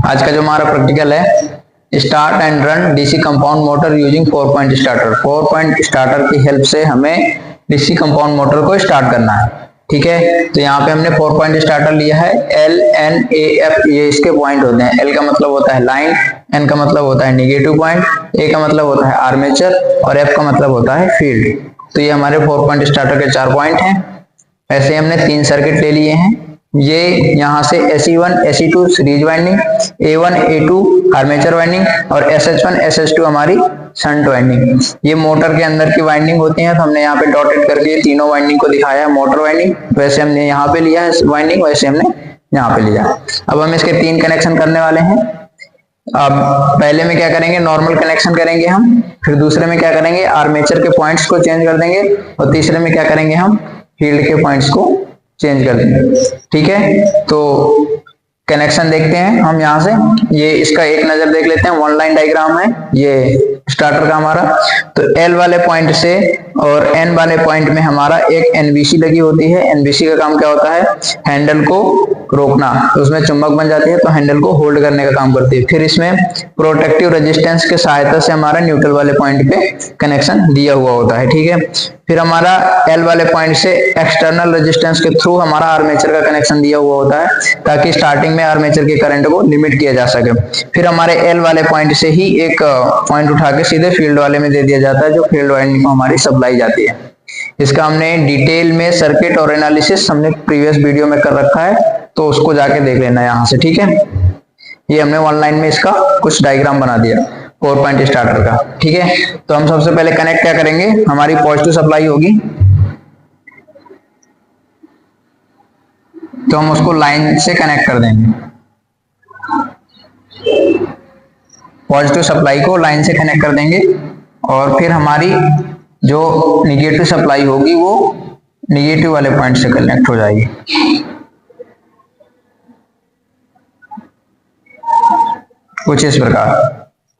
आज का जो हमारा प्रैक्टिकल है start and run DC compound motor using 4 point starter. 4 point starter की हेल्प से हमें डीसी कंपाउंड मोटर को स्टार्ट करना है। ठीक है, तो यहाँ पे हमने 4 पॉइंट स्टार्टर लिया है। एल एन ए एफ ये इसके पॉइंट होते हैं। एल का मतलब होता है लाइन, एन का मतलब होता है निगेटिव पॉइंट, ए का मतलब होता है आर्मेचर और एफ का मतलब होता है फील्ड। तो ये हमारे 4 पॉइंट स्टार्टर के 4 पॉइंट हैं। ऐसे हमने 3 सर्किट ले लिए हैं। ये यहाँ से SE1 SE2 series winding, A1 A2 armature winding और SH1 SH2 हमारी शंट वाइंडिंग। ये मोटर के अंदर की वाइंडिंग होती है। तो हमने यहाँ पे डॉटेड करके तीनों वाइंडिंग को दिखाया है। मोटर वाइंडिंग वैसे हमने यहाँ पे लिया है वाइंडिंग, वैसे हमने यहाँ पे लिया है। अब हम इसके 3 कनेक्शन करने वाले हैं। अब पहले में क्या करेंगे, नॉर्मल कनेक्शन करेंगे हम। फिर दूसरे में क्या करेंगे, आर्मेचर के पॉइंट्स को चेंज कर देंगे और तीसरे में क्या करेंगे, हम फील्ड के पॉइंट्स को चेंज कर देंगे। ठीक है, तो कनेक्शन देखते हैं हम यहाँ से। ये इसका एक नजर देख लेते हैं। 1 लाइन डायग्राम है ये स्टार्टर का हमारा। तो L वाले पॉइंट से और N वाले पॉइंट में हमारा एक NBC लगी होती है। NBC का काम क्या होता है, हैंडल को रोकना। तो उसमें चुंबक बन जाती है तो हैंडल को होल्ड करने का काम करती है। फिर इसमें प्रोटेक्टिव रेजिस्टेंस के सहायता से हमारा न्यूट्रल वाले पॉइंट पे कनेक्शन दिया हुआ होता है। ठीक है, फिर हमारा L वाले पॉइंट से एक्सटर्नल रेजिस्टेंस के थ्रू हमारा आर्मेचर का कनेक्शन दिया हुआ होता है ताकि स्टार्टिंग में आर्मेचर के करंट को लिमिट किया जा सके। फिर हमारे L वाले पॉइंट से ही एक पॉइंट उठा के सीधे फील्ड वाले में दे दिया जाता है जो फील्ड वाइंडिंग को हमारी सप्लाई जाती है। इसका हमने डिटेल में सर्किट और एनालिसिस हमने प्रीवियस वीडियो में कर रखा है, तो उसको जाके देख लेना यहाँ से। ठीक है, ये हमने 1 लाइन में इसका कुछ डायग्राम बना दिया 4 पॉइंट स्टार्टर का। ठीक है, तो हम सबसे पहले कनेक्ट क्या करेंगे, हमारी पॉजिटिव सप्लाई होगी तो हम उसको लाइन से कनेक्ट कर देंगे। पॉजिटिव सप्लाई को लाइन से कनेक्ट कर देंगे और फिर हमारी जो निगेटिव सप्लाई होगी वो निगेटिव वाले पॉइंट से कनेक्ट हो जाएगी। कुछ इस प्रकार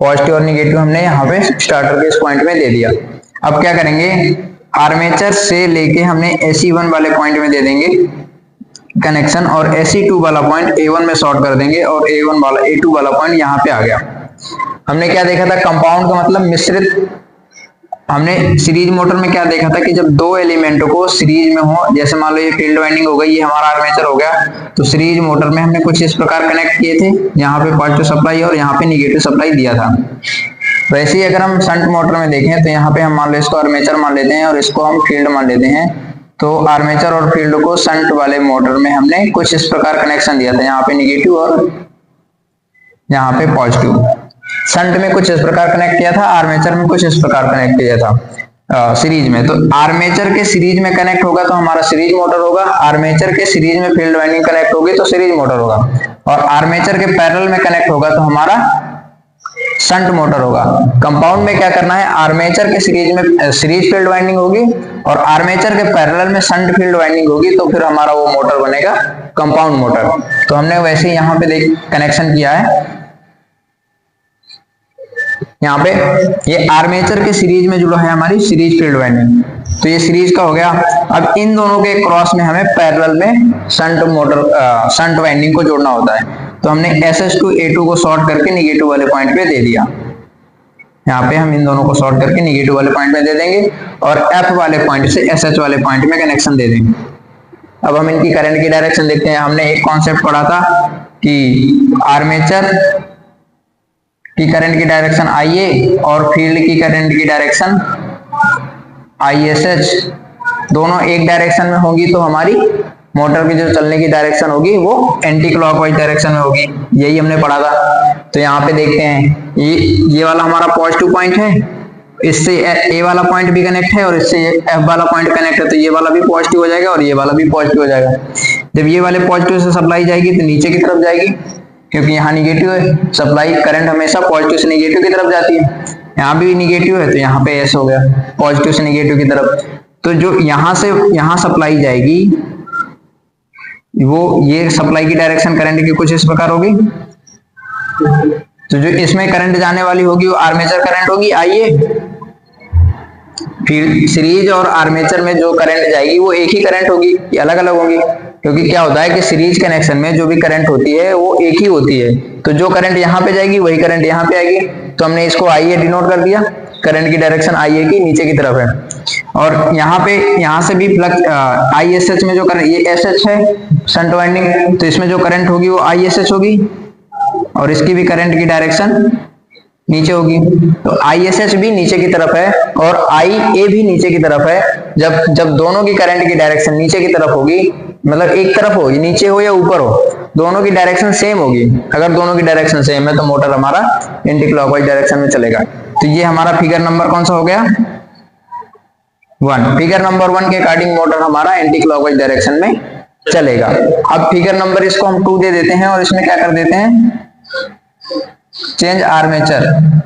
पॉजिटिव और निगेटिव हमने यहाँ पे स्टार्टर के इस पॉइंट में दे दिया। अब क्या करेंगे, आर्मेचर से लेके हमने SE1 वाले पॉइंट में दे देंगे कनेक्शन और SE2 वाला पॉइंट A1 में शॉर्ट कर देंगे और A1 वाला A2 वाला पॉइंट यहाँ पे आ गया। हमने क्या देखा था, कंपाउंड का मतलब मिश्रित। हमने सीरीज मोटर में क्या देखा था कि जब 2 एलिमेंटों को सीरीज में हो, जैसे मान लो ये फील्ड वाइंडिंग हो गई, ये हमारा आर्मेचर हो गया, तो सीरीज मोटर में हमने कुछ इस प्रकार कनेक्ट किए थे। यहाँ पे पॉजिटिव सप्लाई और यहाँ पे निगेटिव सप्लाई दिया था। वैसे ही अगर हम शंट मोटर में देखें तो यहाँ पे हम मान लो इसको आर्मेचर मान लेते हैं और इसको हम फील्ड मान लेते हैं। तो आर्मेचर और फील्ड को शंट वाले मोटर में हमने कुछ इस प्रकार कनेक्शन दिया था, यहाँ पे निगेटिव और यहाँ पे पॉजिटिव। शंट में कुछ इस प्रकार कनेक्ट किया था, आर्मेचर में कुछ इस प्रकार कनेक्ट किया था सीरीज में। तो आर्मेचर के सीरीज में कनेक्ट होगा तो हमारा सीरीज मोटर होगा, आर्मेचर के सीरीज में फील्ड वाइंडिंग कनेक्ट होगी तो सीरीज मोटर होगा, और आर्मेचर के पैरेलल में कनेक्ट होगा तो हमारा शंट मोटर होगा। कंपाउंड में क्या करना है, आर्मेचर के सीरीज में सीरीज फील्ड वाइंडिंग होगी और आर्मेचर के पैरेलल में शंट फील्ड वाइंडिंग होगी, तो फिर हमारा वो मोटर बनेगा कंपाउंड मोटर। तो हमने वैसे यहाँ पे देख कनेक्शन किया है। यहाँ पे ये आर्मेचर के सीरीज में जुड़ा है हमारी सीरीज फील्ड वाइंडिंग, तो ये सीरीज का हो गया। अब इन दोनों के क्रॉस में हमें पैरेलल में शंट मोटर शंट वाइंडिंग को जोड़ना होता है। तो हमने SH2 A2 को शॉर्ट करके निगेटिव वाले पॉइंट पे दे दिया। यहाँ पे हम इन दोनों को शॉर्ट करके निगेटिव वाले पॉइंट पे दे देंगे और F वाले पॉइंट से SH वाले पॉइंट में कनेक्शन दे देंगे। अब हम इनकी करंट की डायरेक्शन देखते हैं। हमने एक कॉन्सेप्ट पढ़ा था कि आर्मेचर की करंट की डायरेक्शन IA और फील्ड की करंट की डायरेक्शन ISH, दोनों एक डायरेक्शन में होगी तो हमारी मोटर की जो चलने की डायरेक्शन होगी वो एंटी क्लॉकवाइज डायरेक्शन में होगी। यही हमने पढ़ा था। तो यहाँ पे देखते हैं ये वाला हमारा पॉजिटिव पॉइंट है, इससे A वाला पॉइंट भी कनेक्ट है और इससे F वाला पॉइंट कनेक्ट है, तो ये वाला भी पॉजिटिव हो जाएगा और ये वाला भी पॉजिटिव हो जाएगा। जब ये वाले पॉजिटिव से सप्लाई जाएगी तो नीचे की तरफ जाएगी, क्योंकि यहाँ निगेटिव है, सप्लाई करंट हमेशा पॉजिटिव से निगेटिव की तरफ जाती है। यहाँ भी निगेटिव है तो यहाँ पे S हो गया, पॉजिटिव से निगेटिव की तरफ। तो जो यहाँ से यहाँ सप्लाई जाएगी वो ये सप्लाई की डायरेक्शन करंट की कुछ इस प्रकार होगी। तो जो इसमें करंट जाने वाली होगी वो आर्मेचर करंट होगी IA। फील्ड सीरीज और आर्मेचर में जो करंट जाएगी वो एक ही करंट होगी, ये अलग अलग होगी। क्योंकि क्या होता है कि सीरीज कनेक्शन में जो भी करंट होती है वो एक ही होती है, तो जो करंट यहाँ पे जाएगी वही करंट यहाँ पे आएगी। तो हमने इसको IA डिनोट कर दिया, करंट की डायरेक्शन IA की नीचे की तरफ है। और यहाँ पे यहाँ से भी फ्लक्स ISH में जो करंट, ये SH है शंट वाइंडिंग, तो इसमें जो करंट होगी वो ISH होगी और इसकी भी करंट की डायरेक्शन नीचे होगी। तो ISH भी नीचे की तरफ है और IA भी नीचे की तरफ है। जब दोनों की करंट की डायरेक्शन नीचे की तरफ होगी, मतलब एक तरफ होगी, नीचे हो या ऊपर हो, दोनों की डायरेक्शन सेम होगी। अगर दोनों की डायरेक्शन सेम है तो मोटर हमारा एंटी क्लॉकवाइज डायरेक्शन में चलेगा। तो ये हमारा फिगर नंबर कौन सा हो गया, 1। फिगर नंबर 1 के अकॉर्डिंग मोटर हमारा एंटी क्लॉकवाइज डायरेक्शन में चलेगा। अब फिगर नंबर इसको हम 2 दे देते हैं और इसमें क्या कर देते हैं, चेंज आर्मेचर।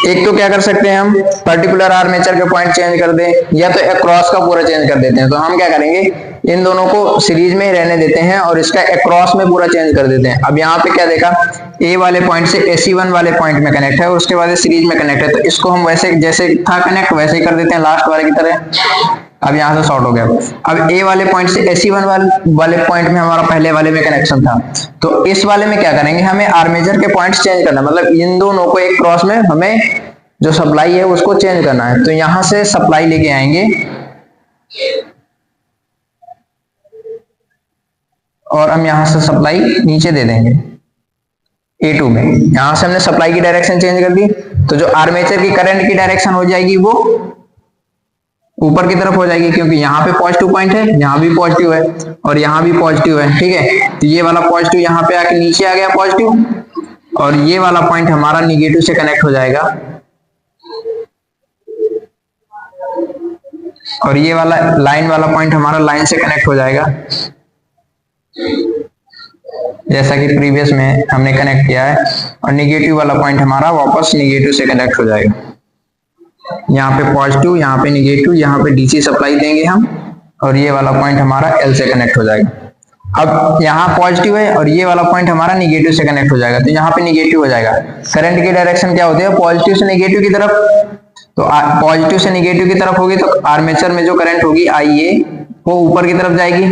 एक तो क्या कर सकते हैं हम, पर्टिकुलर आर्मेचर के पॉइंट चेंज कर दें, या तो अक्रॉस का पूरा चेंज कर देते हैं। तो हम क्या करेंगे, इन दोनों को सीरीज में ही रहने देते हैं और इसका अक्रॉस में पूरा चेंज कर देते हैं। अब यहाँ पे क्या देखा, ए वाले पॉइंट से AC1 वाले पॉइंट में कनेक्ट है, उसके बाद सीरीज में कनेक्ट है, तो इसको हम वैसे जैसे था कनेक्ट वैसे ही कर देते हैं लास्ट वाले की तरह। अब यहाँ से शॉर्ट हो गया। अब ए वाले पॉइंट से AC1 वाले पॉइंट में हमारा पहले वाले में कनेक्शन था, तो इस वाले में क्या करेंगे, हमें आर्मेचर के पॉइंट्स चेंज करना, मतलब इन दोनों को एक क्रॉस में हमें जो सप्लाई है उसको चेंज करना है। तो यहां से सप्लाई लेके आएंगे और हम यहां से सप्लाई नीचे दे देंगे A2 में। यहां से हमने सप्लाई की डायरेक्शन चेंज कर दी, तो जो आर्मेचर की करंट की डायरेक्शन हो जाएगी वो ऊपर की तरफ हो जाएगी, क्योंकि यहाँ पे पॉजिटिव पॉइंट है, यहाँ भी पॉजिटिव है और यहाँ भी पॉजिटिव है। ठीक है, तो ये वाला पॉजिटिव यहाँ पे आके नीचे आ गया पॉजिटिव, और ये वाला पॉइंट हमारा निगेटिव से कनेक्ट हो जाएगा, और ये वाला लाइन वाला पॉइंट हमारा लाइन से कनेक्ट हो जाएगा, जैसा कि प्रीवियस में हमने कनेक्ट किया है। और निगेटिव वाला पॉइंट हमारा वापस निगेटिव से कनेक्ट हो जाएगा। यहाँ पे पॉजिटिव, यहाँ पे निगेटिव, यहाँ पे DC सप्लाई देंगे हम, और ये वाला पॉइंट हमारा L से कनेक्ट हो जाएगा। अब यहाँ पॉजिटिव है और ये वाला पॉइंट हमारा निगेटिव से कनेक्ट हो जाएगा, तो यहाँ पे निगेटिव हो जाएगा। करंट की डायरेक्शन क्या होती है, पॉजिटिव से निगेटिव की तरफ। तो पॉजिटिव से निगेटिव की तरफ होगी तो आर्मेचर में जो करंट होगी IA वो ऊपर की तरफ जाएगी,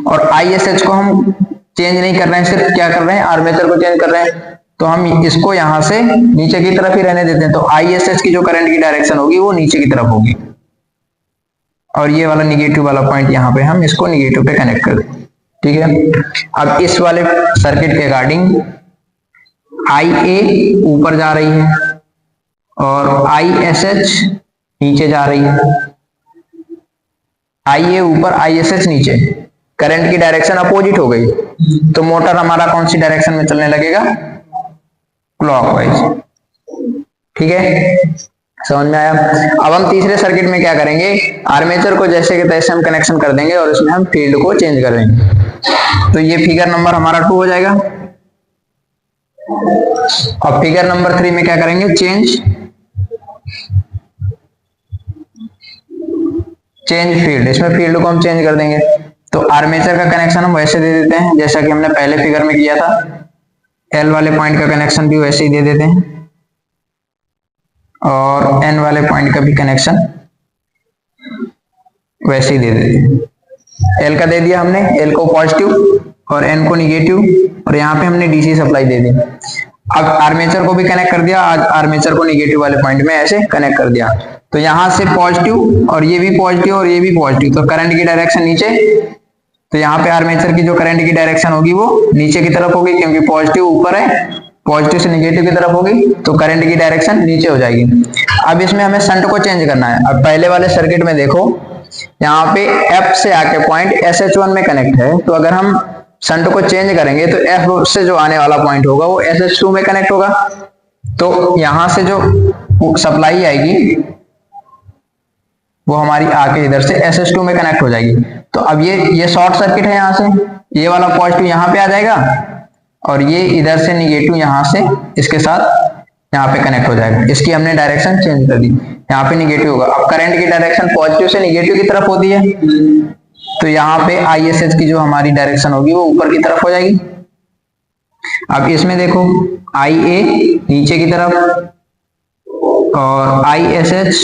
और ISH को हम चेंज नहीं कर रहे हैं, सिर्फ क्या कर रहे हैं, आर्मेचर को चेंज कर रहे हैं। तो हम इसको यहां से नीचे की तरफ ही रहने देते हैं, तो ISH की जो करंट की डायरेक्शन होगी वो नीचे की तरफ होगी, और ये वाला निगेटिव वाला पॉइंट यहाँ पे हम इसको निगेटिव पे कनेक्ट कर दें। ठीक है, अब इस वाले सर्किट के अकॉर्डिंग IA ऊपर जा रही है और ISH नीचे जा रही है। IA ऊपर ISH नीचे, करंट की डायरेक्शन अपोजिट हो गई, तो मोटर हमारा कौन सी डायरेक्शन में चलने लगेगा, क्लॉकवाइज। ठीक है, समझ में आया। अब हम तीसरे सर्किट में क्या करेंगे, आर्मेचर को जैसे के तैसे हम कनेक्शन कर देंगे और इसमें हम फील्ड को चेंज कर देंगे। तो ये फिगर नंबर हमारा 2 हो जाएगा। और फिगर नंबर 3 में क्या करेंगे, चेंज फील्ड। इसमें फील्ड को हम चेंज कर देंगे। तो आर्मेचर का कनेक्शन हम वैसे दे देते हैं जैसा कि हमने पहले फिगर में किया था, L वाले पॉइंट का कनेक्शन भी वैसे ही दे देते हैं, और N वाले पॉइंट का भी कनेक्शन वैसे ही दे देते हैं। L का दे दिया हमने, L को पॉजिटिव और N को निगेटिव, और यहाँ पे हमने DC सप्लाई दे दी। अब आर्मेचर को भी कनेक्ट कर दिया, आज आर्मेचर को निगेटिव वाले पॉइंट में ऐसे कनेक्ट कर दिया। तो यहां से पॉजिटिव और ये भी पॉजिटिव और ये भी पॉजिटिव, तो करंट की डायरेक्शन नीचे। तो यहाँ पे आर्मेचर की जो करंट की डायरेक्शन होगी वो नीचे की तरफ होगी, क्योंकि पॉजिटिव ऊपर है, पॉजिटिव से निगेटिव की तरफ होगी, तो करंट की डायरेक्शन नीचे हो जाएगी। अब इसमें हमें शंट को चेंज करना है। अब पहले वाले सर्किट में देखो, यहाँ पे F से आके पॉइंट SH1 में कनेक्ट है, तो अगर हम शंट को चेंज करेंगे तो F से जो आने वाला पॉइंट होगा वो SH2 में कनेक्ट होगा। तो यहां से जो सप्लाई आएगी वो हमारी आके इधर से SH2 में कनेक्ट हो जाएगी। तो अब ये शॉर्ट सर्किट है, यहाँ से ये वाला पॉजिटिव यहाँ पे आ जाएगा और ये इधर से निगेटिव यहाँ से इसके साथ यहाँ पे कनेक्ट हो जाएगा। इसकी हमने डायरेक्शन चेंज कर दी, यहाँ पे निगेटिव होगा। अब करंट की डायरेक्शन पॉजिटिव से निगेटिव की तरफ होती है, तो यहाँ पे ISH की जो हमारी डायरेक्शन होगी वो ऊपर की तरफ हो जाएगी। अब इसमें देखो IA नीचे की तरफ और ISH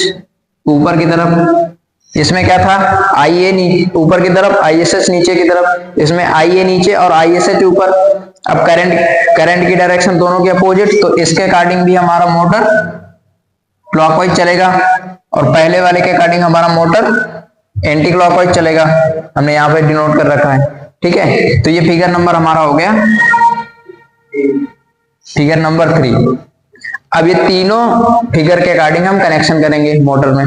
ऊपर की तरफ, इसमें क्या था IA ऊपर की तरफ, ISS नीचे की तरफ, इसमें IA नीचे और ISH ऊपर। अब करंट की डायरेक्शन दोनों के अपोजिट, तो इसके अकॉर्डिंग भी हमारा मोटर क्लॉकवाइज चलेगा और पहले वाले के अकॉर्डिंग हमारा मोटर एंटी क्लॉकवाइज चलेगा। हमने यहाँ पे डिनोट कर रखा है, ठीक है। तो ये फिगर नंबर हमारा हो गया, फिगर नंबर 3। अब ये तीनों फिगर के अकॉर्डिंग हम कनेक्शन करेंगे मोटर में,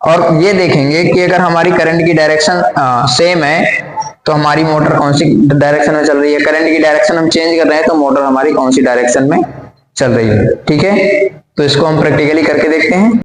और ये देखेंगे कि अगर हमारी करंट की डायरेक्शन सेम है तो हमारी मोटर कौन सी डायरेक्शन में चल रही है, करंट की डायरेक्शन हम चेंज कर रहे हैं तो मोटर हमारी कौन सी डायरेक्शन में चल रही है, ठीक है। तो इसको हम प्रैक्टिकली करके देखते हैं।